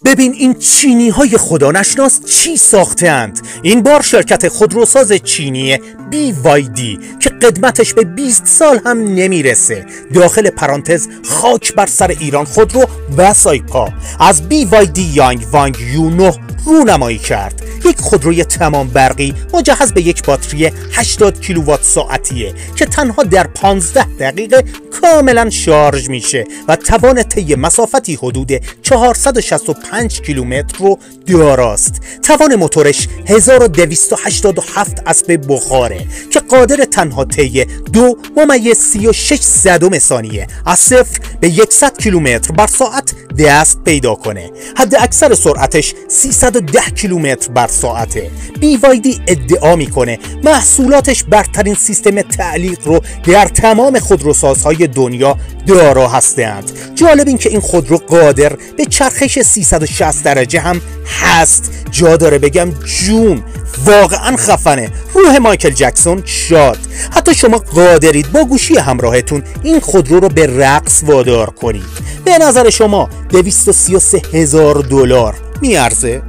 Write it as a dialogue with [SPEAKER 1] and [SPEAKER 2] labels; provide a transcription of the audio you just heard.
[SPEAKER 1] ببین این چینی های خدا نشناس چی ساختند. این بار شرکت خودروساز چینی BYD که قدمتش به 20 سال هم نمیرسه، داخل پرانتز خاک بر سر ایران خودرو و سایپا، از BYD یانگوانگ U9 رونمایی کرد. یک خودروی تمام برقی مجهز به یک باتری 80 کیلووات ساعتیه که تنها در 15 دقیقه کاملا شارژ میشه و توان طی مسافتی حدود 465 کیلومتر رو داراست. توان موتورش 1287 اسب بخاره که قادر تنها طی 2.36 ثانیه از 0 به 100 کیلومتر بر ساعت دست پیدا کنه. حد اکثر سرعتش 310 کیلومتر بر ساعته. BYD ادعا میکنه محصولاتش برترین سیستم تعلیق رو در تمام خودروسازهای دنیا دارا هستند. جالب این که این خودرو قادر به چرخش 360 درجه هم هست. جا داره بگم جون، واقعا خفنه. روح مایکل جکسون شاد. حتی شما قادرید با گوشی همراهتون این خودرو رو به رقص وادار کنید. به نظر شما $233,000 میارزه؟